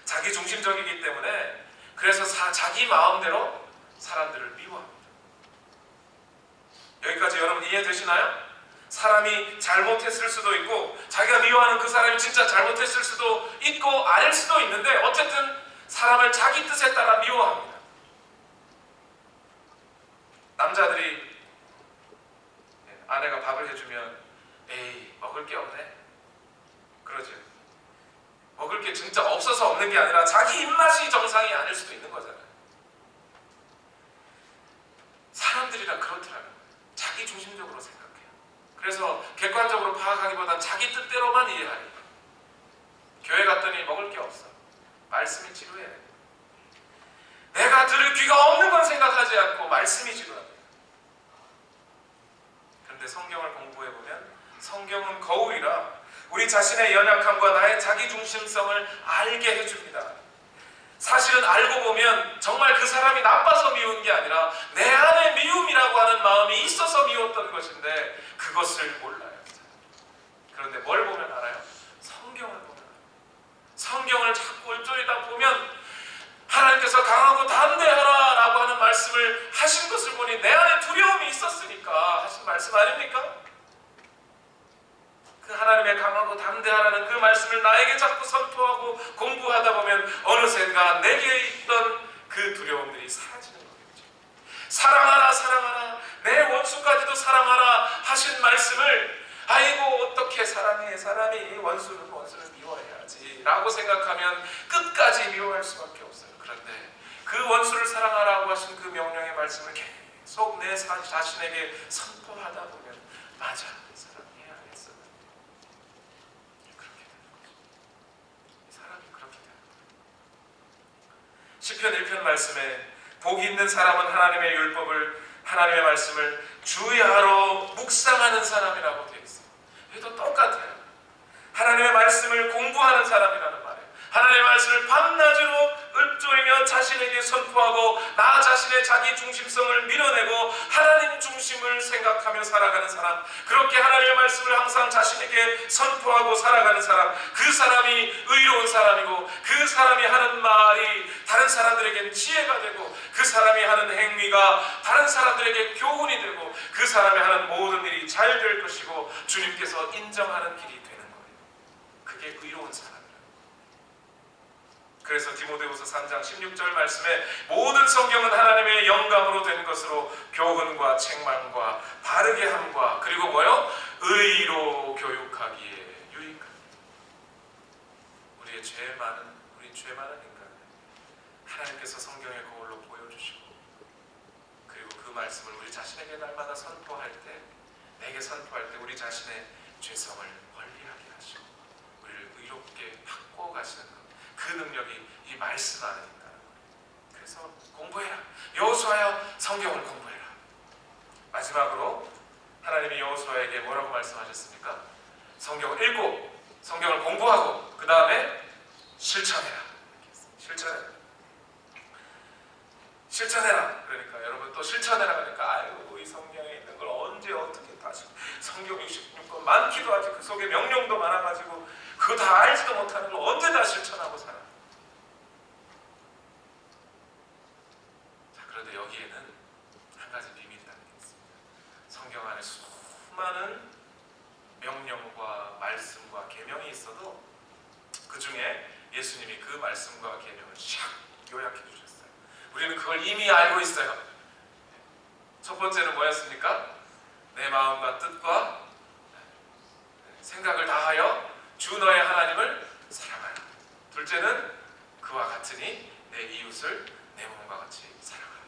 자기중심적이기 때문에, 그래서 자기 마음대로 사람들을 미워합니다. 여기까지 여러분 이해되시나요? 사람이 잘못했을 수도 있고, 자기가 미워하는 그 사람이 진짜 잘못했을 수도 있고 아닐 수도 있는데, 어쨌든 사람을 자기 뜻에 따라 미워합니다. 남자들이 아내가 밥을 해주면 에이 먹을 게 없네 그러죠. 먹을 게 진짜 없어서 없는 게 아니라 자기 입맛이 정상이 아닐 수도 있는 거잖아요. 사람들이란 그렇더라고요. 자기 중심적으로 생각해요. 그래서 객관적으로 파악하기보단 자기 뜻대로만 이해하니까. 교회 갔더니 먹을 게 없어. 말씀이 지루해. 내가 들을 귀가 없는 건 생각하지 않고 말씀이 지루합니다. 그런데 성경을 공부해보면 성경은 거울이라 우리 자신의 연약함과 나의 자기중심성을 알게 해줍니다. 사실은 알고 보면 정말 그 사람이 나빠서 미운 게 아니라 내 안에 미움이라고 하는 마음이 있어서 미웠던 것인데, 그것을 몰라요. 그런데 뭘 보면 알아요? 성경을 보면 알아요. 성경을 자꾸 읊조리다 보면 하나님께서 강하고 담대하라 라고 하는 말씀을 하신 것을 보니 내 안에 두려움이 있었으니까 하신 말씀 아닙니까? 그 하나님의 강하고 담대하라는 그 말씀을 나에게 자꾸 선포하고 공부하다 보면 어느샌가 내게 있던 그 두려움들이 사라지는 거겠죠. 사랑하라 사랑하라, 내 원수까지도 사랑하라 하신 말씀을 아이고 어떻게 사랑해, 사람이 원수를 미워해야지 라고 생각하면 끝까지 미워할 수밖에 없어요. 그런데 그 원수를 사랑하라고 하신 그 명령의 말씀을 계속 내 자신에게 선포하다 보면 맞아, 사랑해야겠어. 그렇게 되는 거죠. 사람이 그렇게 되는 거예요. 시편 1편 말씀에 복이 있는 사람은 하나님의 율법을, 하나님의 말씀을 주야로 묵상하는 사람이라고 되어 있어요. 이것도 똑같아요. 하나님의 말씀을 공부하는 사람이라는 말이에요. 하나님의 말씀을 밤낮으로 읊조리며 자신에게 선포하고 나 자신의 자기 중심성을 밀어내고 하나님 중심을 생각하며 살아가는 사람, 그렇게 하나님의 말씀을 항상 자신에게 선포하고 살아가는 사람, 그 사람이 의로운 사람이고, 그 사람이 하는 말이 다른 사람들에겐 지혜가 되고, 그 사람이 하는 행위가 다른 사람들에게 교훈이 되고, 그 사람이 하는 모든 일이 잘 될 것이고 주님께서 인정하는 길이 되는 거예요. 그게 의로운 사람. 그래서 디모데후서 3장 16절 말씀에 모든 성경은 하나님의 영감으로 된 것으로 교훈과 책망과 바르게 함과 그리고 뭐요? 의로 교육하기에 유익합니다. 우리의 제일 많은 우리 죄 많은 인간 하나님께서 성경의 거울로 보여주시고 그리고 그 말씀을 우리 자신에게 날마다 선포할 때 내게 선포할 때 우리 자신의 죄성을 멀리하게 하시고 우리를 의롭게 바꿔 가시는 그 능력이 이 말씀 안에 있다. 그래서 공부해라. 여호수아야 성경을 공부해라. 마지막으로 하나님이 여호수아에게 뭐라고 말씀하셨습니까? 성경을 읽고 성경을 공부하고 그 다음에 실천해라. 실천해라. 그러니까 여러분 또 실천해라 그러니까 아이고 이 성경에 있는 걸 언제 어떻게 다시 성경 66권 많기도 하지 그 속에 명령도 많아가지고 그거 다 알지도 못하는 걸 언제 다 실천하고 살아. 자, 그런데 여기에는 한 가지 비밀이 담겨 있습니다. 성경 안에 수많은 명령과 말씀과 계명이 있어도 그 중에 예수님이 그 말씀과 계명을 샥 요약해 주셨어요. 우리는 그걸 이미 알고 있어요. 첫 번째는 뭐였습니까? 내 마음과 뜻과 생각을 다하여 주 너의 하나님을 사랑하라. 둘째는 그와 같으니 내 이웃을 내 몸과 같이 사랑하라.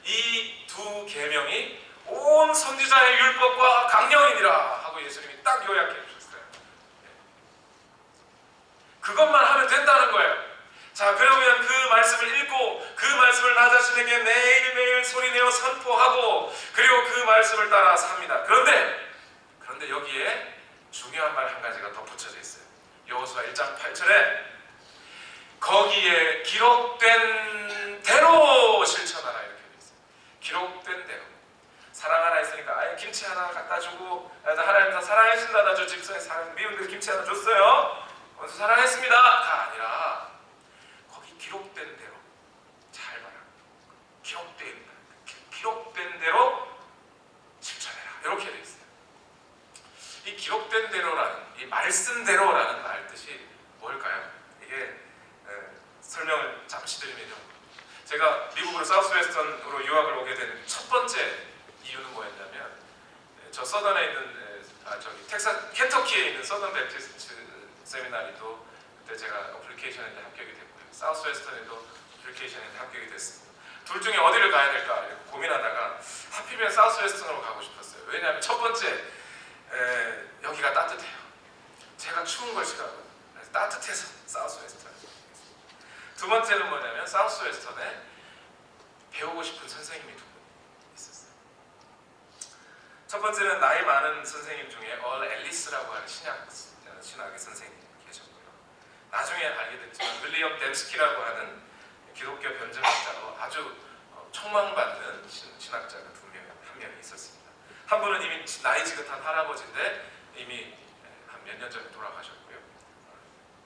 이 두 계명이 온 선지자의 율법과 강령이니라 하고 예수님이 딱 요약해 주셨어요. 그것만 하면 된다는 거예요. 자, 그러면 그 말씀을 읽고 그 말씀을 나 자신에게 매일매일 소리내어 선포하고 그리고 그 말씀을 따라 삽니다. 그런데 여기에 중요한 말 한 가지가 덧붙여져 있어요. 여호수아 1장 8절에 거기에 기록된 대로 실천하라 이렇게 되어 있어요. 기록된 대로. 사랑 하나 있으니까 아예 김치 하나 갖다 주고 하나님 다 사랑했습니다. 나 저 집사에 미운데 김치 하나 줬어요. 원수 사랑했습니다가 아니라 거기 기록된 대로 잘 봐라. 기록된 대로 실천해라. 이렇게 되어 있어요. 이 기록된 대로라는 이 말씀대로라는 말 뜻이 뭘까요? 이게 설명을 잠시 드리면 제가 미국으로 사우스웨스턴으로 유학을 오게 된 첫 번째 이유는 뭐였냐면 저 서던에 있는 켄터키에 있는 서던 베프티스트 세미나리도 그때 제가 어플리케이션에 합격이 됐고요. 사우스웨스턴에도 어플리케이션에 합격이 됐습니다. 둘 중에 어디를 가야 될까 이렇게 고민하다가 하필이면 사우스웨스턴으로 가고 싶었어요. 왜냐하면 첫 번째 여기가 따뜻해요. 제가 추운 걸 싫어하거든요. 그래서 따뜻해서 사우스웨스턴. 두 번째는 뭐냐면 사우스웨스턴에 배우고 싶은 선생님이 두 분 있었어요. 첫 번째는 나이 많은 선생님 중에 얼 앨리스라고 하는 신학의 선생님이 계셨고요. 나중에 알게 됐지만 윌리엄 댐스키라고 하는 기독교 변증학자로 아주 촉망받는 신학자가 한 명이 있었습니다. 한 분은 이미 나이 지긋한 할아버지인데 이미 한 몇 년 전에 돌아가셨고요.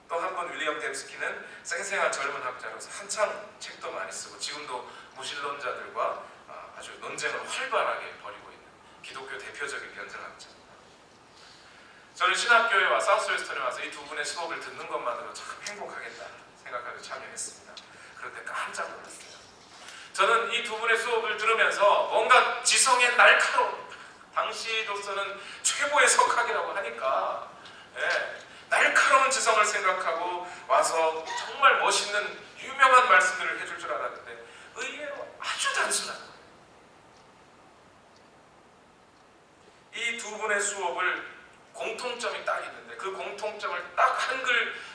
또 한 분 윌리엄 댐스키는 생생한 젊은 학자로서 한창 책도 많이 쓰고 지금도 무신론자들과 아주 논쟁을 활발하게 벌이고 있는 기독교 대표적인 변증학자입니다. 저는 신학교에 와 사우스웨스턴에 와서 이 두 분의 수업을 듣는 것만으로 참 행복하겠다 생각하며 참여했습니다. 그런데 깜짝 놀랐어요. 저는 이 두 분의 수업을 들으면서 뭔가 지성의 날카로움, 당시로서는 최고의 석학이라고 하니까 날카로운 지성을 생각하고 와서 정말 멋있는 유명한 말씀들을 해줄 줄 알았는데 의외로 아주 단순한 거예요. 이 두 분의 수업을 공통점이 딱 있는데 그 공통점을 딱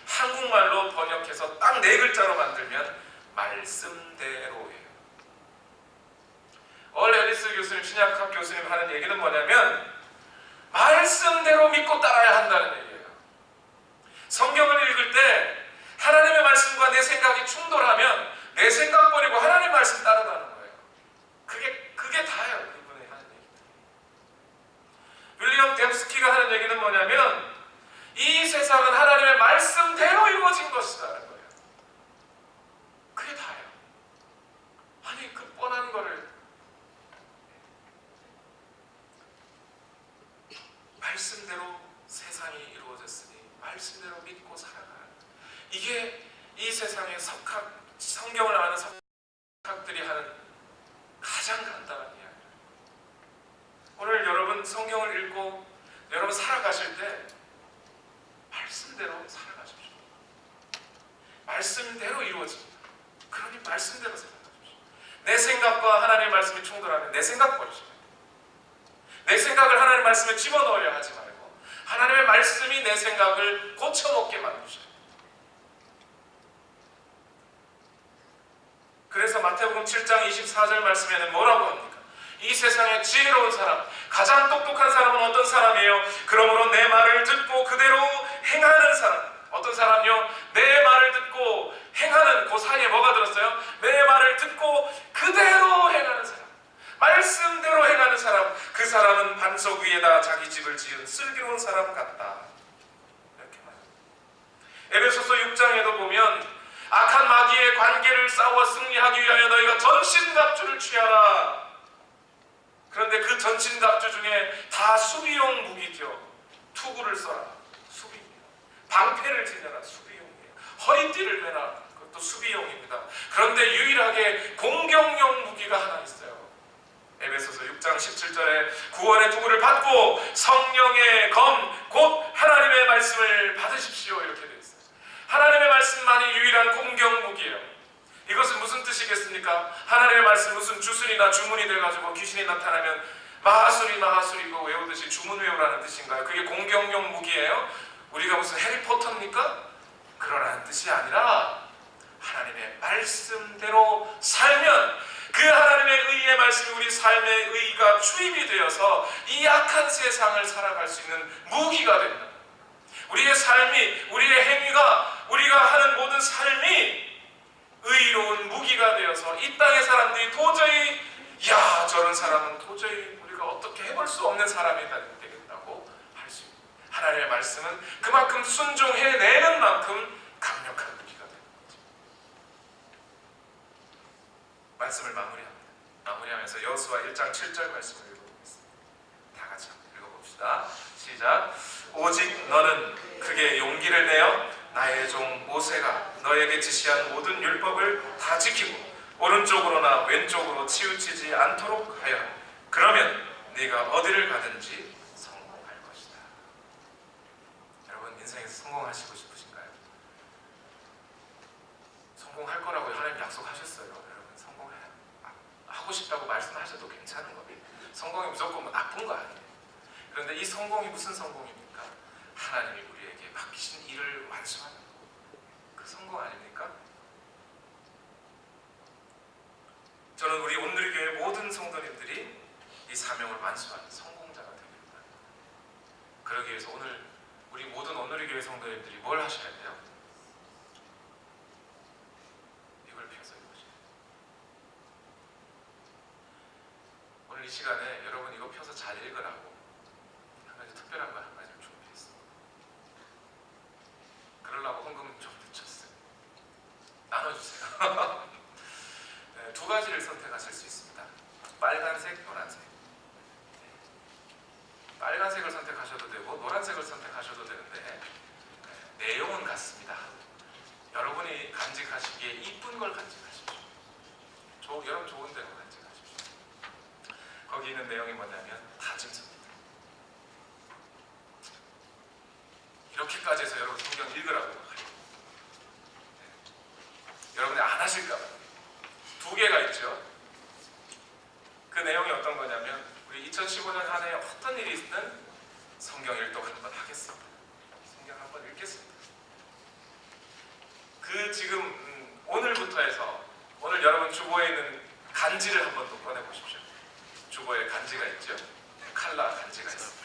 한국말로 번역해서 딱 4글자로 만들면 말씀대로예요. 얼 앨리스 교수님, 신약학 교수님 하는 얘기는 뭐냐면 말씀대로 믿고 따라야 한다는 얘기예요. 성경을 읽을 때 하나님의 말씀과 내 생각이 충돌하면 내 생각 버리고 하나님 말씀 따라가는 거예요. 그게 다예요. 그분이 하는 얘기. 윌리엄 댐스키가 하는 얘기는 뭐냐면 이 세상은 하나님의 말씀대로 이루어진 것이라는 거예요. 그게 다예요. 아니 그 뻔한 거를 말씀대로 세상이 이루어졌으니 말씀대로 믿고 살아가라. 이게 이 세상의 성경을 아는 석학들이 하는 가장 간단한 이야기예요. 오늘 여러분 성경을 읽고 여러분 살아가실 때 말씀대로 살아가십시오. 말씀대로 이루어집니다. 그러니 말씀대로 살아가십시오. 내 생각과 하나님의 말씀이 충돌하면 내 생각 버리시면 돼요. 내 생각을 하나님의 말씀에 집어넣으려 하지 말고 하나님의 말씀이 내 생각을 고쳐먹게 만드셔요. 그래서 마태복음 7장 24절 말씀에는 뭐라고 합니까? 이 세상에 지혜로운 사람, 가장 똑똑한 사람은 어떤 사람이에요? 그러므로 내 말을 듣고 그대로 행하는 사람. 어떤 사람요? 내 말을 듣고 행하는, 그 사이에 뭐가 들었어요? 내 말을 듣고 그대로 행하는 사람, 말씀대로 행하는 사람, 그 사람은 반석 위에다 자기 집을 지은 슬기로운 사람 같다. 이렇게 말합니다. 에베소서 6장에도 보면 악한 마귀의 관계를 싸워 승리하기 위하여 너희가 전신갑주를 취하라. 그런데 그 전신갑주 중에 다 수비용 무기죠. 투구를 써라, 수비입니다. 방패를 지녀라, 수비용이에요. 허리띠를 매라, 그것도 수비용입니다. 그런데 유일하게 공격용 무기가 하나 있어요. 에베소서 6장 17절에 구원의 투구를 받고 성령의 검, 곧 하나님의 말씀을 받으십시오. 이렇게 되어 있어요. 하나님의 말씀만이 유일한 공격 무기예요. 이것은 무슨 뜻이겠습니까? 하나님의 말씀 무슨 주술이나 주문이 돼가지고 귀신이 나타나면 마하수리 마하수리고 외우듯이 주문 외우라는 뜻인가요? 그게 공격용 무기예요? 우리가 무슨 해리포터입니까? 그러라는 뜻이 아니라 하나님의 말씀대로 살면 그 하나님의 의의 말씀이 우리 삶의 의가 주입이 되어서 이 악한 세상을 살아갈 수 있는 무기가 됩니다. 우리의 삶이, 우리의 행위가, 우리가 하는 모든 삶이 의로운 무기가 되어서 이 땅의 사람들이 도저히 야, 저런 사람은 도저히 우리가 어떻게 해볼 수 없는 사람이 되겠다고 할 수 있는, 하나님의 말씀은 그만큼 순종해내는 만큼 강력한 무기가 되는 거죠. 말씀을 마무리하면서 여호수아 1장 7절 말씀을 읽어보겠습니다. 다 같이 한번 읽어봅시다. 시작. 오직 너는 크게 용기를 내어 나의 종 모세가 너에게 지시한 모든 율법을 다 지키고 오른쪽으로나 왼쪽으로 치우치지 않도록 하여 그러면 네가 어디를 가든지 성공할 것이다. 여러분 인생에서 성공하시고 싶으신가요? 성공할 거라고 하나님 약속하셨어요. 여러분 성공하고 싶다고 말씀하셔도 괜찮은 겁니다. 성공이 무조건 뭐 나쁜 거 아니에요. 그런데 이 성공이 무슨 성공입니까? 하나님이 우리에게 맡기신 일을 완수하는 그 성공 아닙니까? 저는 우리 온누리교회 모든 성도님들이 이 사명을 완수하는 성공자가 되기를 바랍니다. 그러기 위해서 오늘 우리 모든 온누리교회 성도님들이 뭘 하셔야 돼요? 이걸 펴서 읽으셔야 돼요. 오늘 이 시간에 여러분 이거 펴서 잘 읽으라고 한 가지 특별한 거 한 가지 준비했습니다. 그러려고 헌금은 좀 늦췄어요. 나눠주세요. 네, 두 가지를 선택하실 수 있습니다. 빨간색, 노란색. 빨간색을 선택하셔도 되고 노란색을 선택하셔도 되는데 내용은 같습니다. 여러분이 간직하시기에 이쁜 걸 간직하십시오. 여러분 좋은 대로 간직하십시오. 거기 있는 내용이 뭐냐면 다짐서입니다. 이렇게까지 해서 여러분 성경 읽으라고 해요. 여러분이 안 하실까 봐요. 두 개가 있죠. 그 내용이 어떤 거냐면 우리 2015년 한 해 어떤 일이 있든 성경 일독 한번 하겠습니다. 성경 한번 읽겠습니다. 그 지금 오늘부터 해서 오늘 여러분 주보에 있는 간지를 한번 또 꺼내보십시오. 주보에 간지가 있죠. 칼라 간지가 있습니다.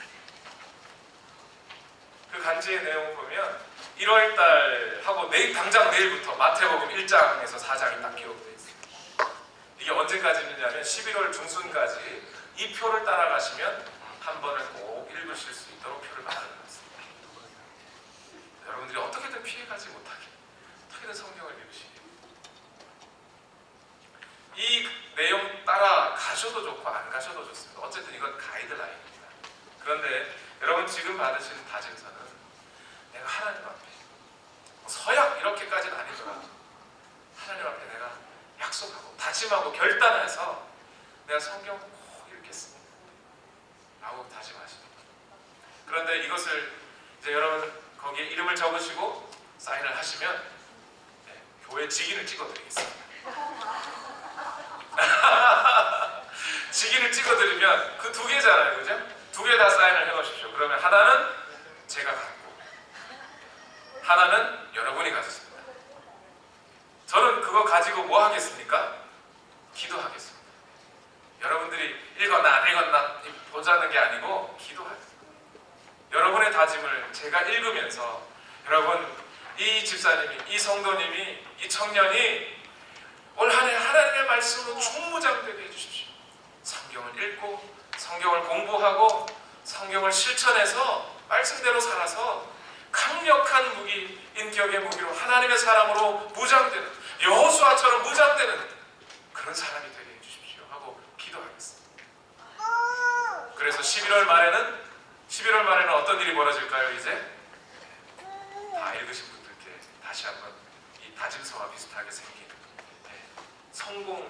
그 간지의 내용을 보면 1월달 하고 당장 내일부터 마태복음 1장에서 4장이 딱 기록되어 있습니다. 이게 언제까지냐면 11월 중순까지 이 표를 따라가시면 한 번을 꼭 읽으실 수 있도록 표를 만들어놨습니다. 여러분들이 어떻게든 피해가지 못하게 어떻게든 성경을 읽으시게 이 내용 따라 가셔도 좋고 안 가셔도 좋습니다. 어쨌든 이건 가이드라인입니다. 그런데 여러분 지금 받으시는 다짐서는 내가 하나님 앞에 서약 이렇게까지는 아니더라도 하나님 앞에 내가 약속하고 다짐하고 결단해서 내가 성경 꼭 읽겠습니다 라고 다짐하십니다. 그런데 이것을 이제 여러분 거기에 이름을 적으시고 사인을 하시면 교회 직인을 찍어드리겠습니다. 직인을 찍어드리면 그 두 개잖아요, 그죠? 두 개 다 사인을 해놓으십시오. 그러면 하나는 제가 갖고 하나는 여러분이 가졌습니다. 저는 그거 가지고 뭐 하겠습니까? 기도하겠습니다. 여러분들이 읽었나 안 읽었나 보자는 게 아니고 기도하겠습니다. 여러분의 다짐을 제가 읽으면서 여러분, 이 집사님이, 이 성도님이, 이 청년이 올 한 해 하나님의 말씀으로 충무장되게 해주십시오. 성경을 읽고 성경을 공부하고 성경을 실천해서 말씀대로 살아서 강력한 무기, 인격의 무기로 하나님의 사람으로 무장되는, 여호수아처럼 무장되는 그런 사람이 되게 해주십시오 하고 기도하겠습니다. 그래서 11월 말에는 어떤 일이 벌어질까요? 이제 다 읽으신 분들께 다시 한번 이 다짐서와 비슷하게 생긴 성공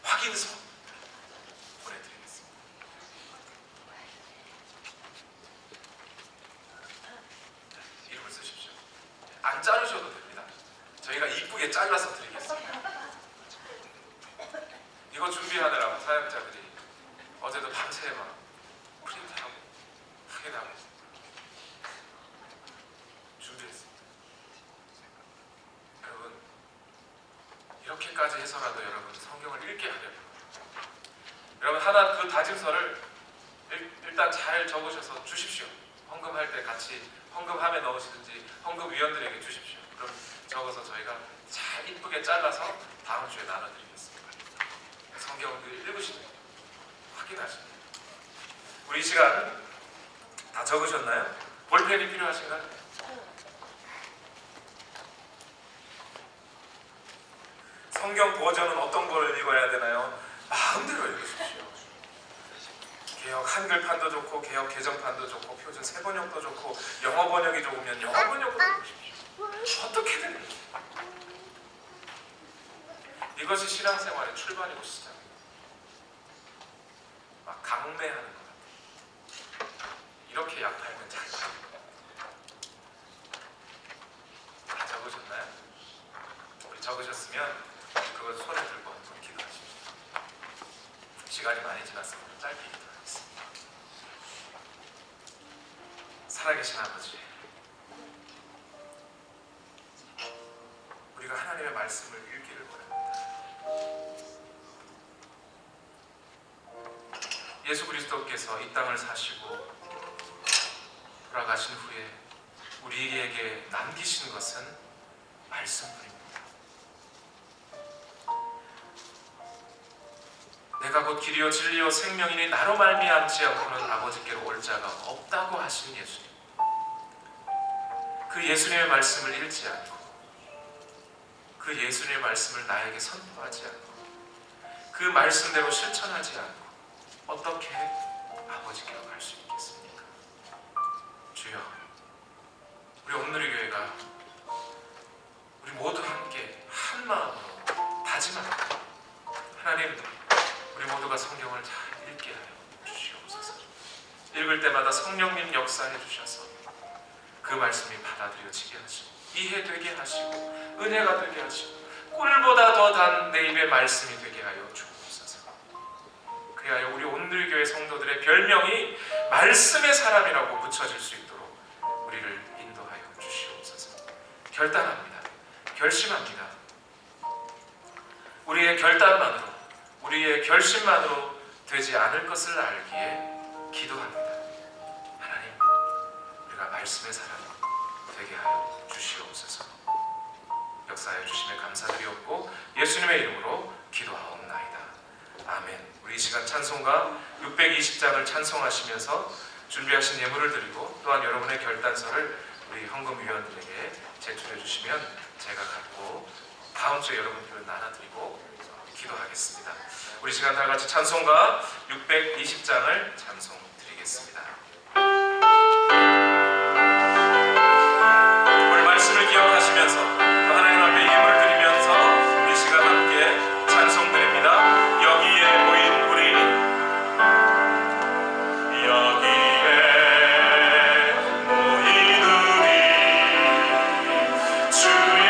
확인서 보내드리겠습니다. 이름을 쓰십시오. 안 자르셔도 됩니다. 저희가 이쁘게 잘라서 드리겠습니다. 이거 준비하느라고 사역자들이 어제도 밤새 막 프린트하고 확인하고 준비했습니다. 여러분, 이렇게까지 해서라도 여러분 성경을 읽게 하려고, 여러분 하나 그 다짐서를 일단 잘 적으셔서 주십시오. 헌금할 때 같이 헌금함에 넣으시든지 헌금위원들에게 주십시오. 그럼 적어서 저희가 잘 이쁘게 잘라서 다음 주에 나눠드리겠습니다. 성경을 읽으시면 확인하십니다. 우리 이 시간 다 적으셨나요? 볼펜이 필요하신가요? 성경 버전은 어떤 걸 읽어야 되나요? 마음대로 읽으십시오. 개역 한글판도 좋고 개역 개정판도 좋고 표준 세번역도 좋고 영어 번역이 좋으면 영어 번역도 읽으십시오. 어떻게든 읽으십시오. 이것이 신앙생활의 출발이고 시작입니다. 막 강매하는 것 같아요. 이렇게 약하면 잘 됩니다. 다 적으셨나요? 우리 적으셨으면 그걸 손에 들고 한번 기도하십시오. 시간이 많이 지났습니다. 짧게 기도하겠습니다. 살아계신 아버지, 우리가 하나님의 말씀을 읽기를 바랍니다. 예수 그리스도께서 이 땅을 사시고 돌아가신 후에 우리에게 남기신 것은 말씀뿐입니다. 내가 곧 길이요 진리요 생명이니 나로 말미암지 않고는 아버지께로 올 자가 없다고 하신 예수님, 그 예수님의 말씀을 읽지 않고 그 예수님의 말씀을 나에게 선포하지 않고 그 말씀대로 실천하지 않고 어떻게 아버지께로 갈 수 있겠습니까? 주여, 우리 온누리 교회가 우리 모두 함께 한 마음으로 다짐합니다. 하나님, 우리 모두가 성경을 잘 읽게 하여 주시옵소서. 읽을 때마다 성령님 역사해 주셔서 그 말씀이 받아들여지게 하시고 이해되게 하시고 은혜가 되게 하시고 꿀보다 더 단 내 입의 말씀이 되게 하여 주옵소서. 그리하여 우리 온누리교회 성도들의 별명이 말씀의 사람이라고 붙여질 수 있도록 우리를 인도하여 주시옵소서. 결단합니다. 결심합니다. 우리의 결단만으로, 우리의 결심만으로 되지 않을 것을 알기에 기도합니다. 하나님, 우리가 말씀의 사람 되게 하여 주시옵소서. 역사해 주심에 감사드리옵고 예수님의 이름으로 기도하옵나이다. 아멘. 우리 이 시간 찬송가 620장을 찬송하시면서 준비하신 예물을 드리고 또한 여러분의 결단서를 우리 헌금위원들에게 제출해 주시면 제가 갖고 다음 주에 여러분들을 나눠드리고 기도하겠습니다. 우리 시간 다 같이 찬송가 620장을 찬송드리겠습니다. 오늘 말씀을 기억하시면서 또 하나님 앞에 예물을 드리면서 우리 시간 함께 찬송드립니다. 여기에 모인 우리, 여기에 모인 우리, 주의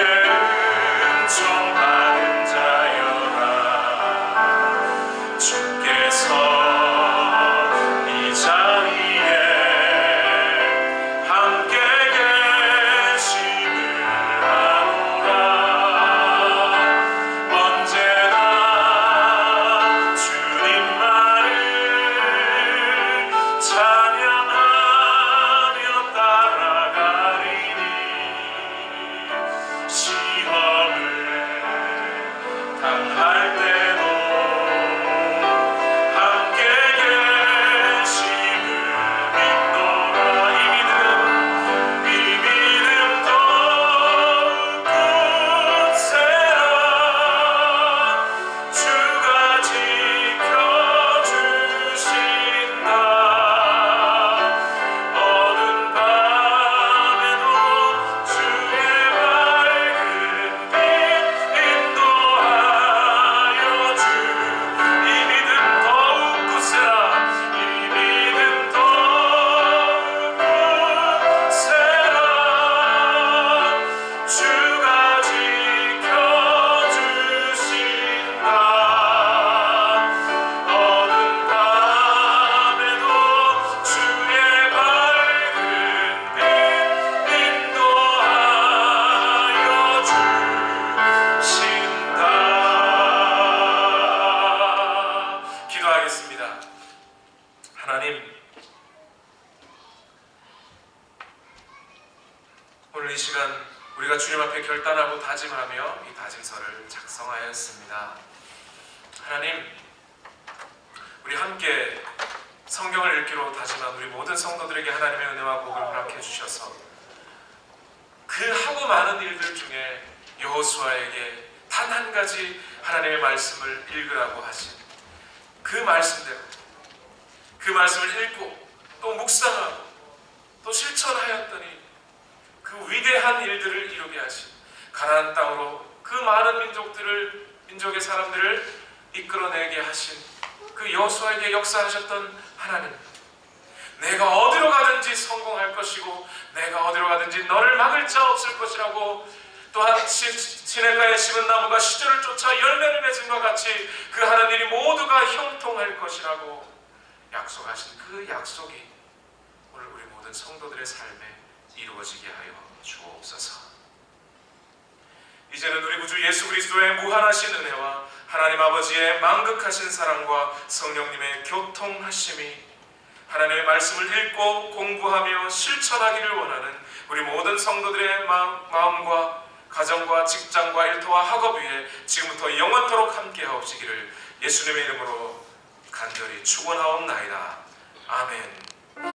오늘 이 시간 우리가 주님 앞에 결단하고 다짐하며 이 다짐서를 작성하였습니다. 하나님, 우리 함께 성경을 읽기로 다짐한 우리 모든 성도들에게 하나님의 은혜와 복을 허락해 주셔서 그 하고 많은 일들 중에 여호수아에게 단 한 가지 하나님의 말씀을 읽으라고 하신 그 말씀대로 그 말씀을 읽고 또 묵상하고 또 실천하였더니 그 위대한 일들을 이루게 하신 가나안 땅으로 그 많은 민족의 사람들을 이끌어내게 하신 그 여호수아에게 역사하셨던 하나님, 내가 어디로 가든지 성공할 것이고 내가 어디로 가든지 너를 막을 자 없을 것이라고, 또한 시냇가에 심은 나무가 시절을 쫓아 열매를 맺음과 같이 그 하는 일이 모두가 형통할 것이라고 약속하신 그 약속이 오늘 우리 모든 성도들의 삶에 이루어지게 하여 주옵소서. 이제는 우리 구주 예수 그리스도의 무한하신 은혜와 하나님 아버지의 만극하신 사랑과 성령님의 교통하심이 하나님의 말씀을 읽고 공부하며 실천하기를 원하는 우리 모든 성도들의 마음과 가정과 직장과 일터와 학업 위에 지금부터 영원토록 함께하옵시기를 예수님의 이름으로 간절히 축원하옵나이다. 아멘.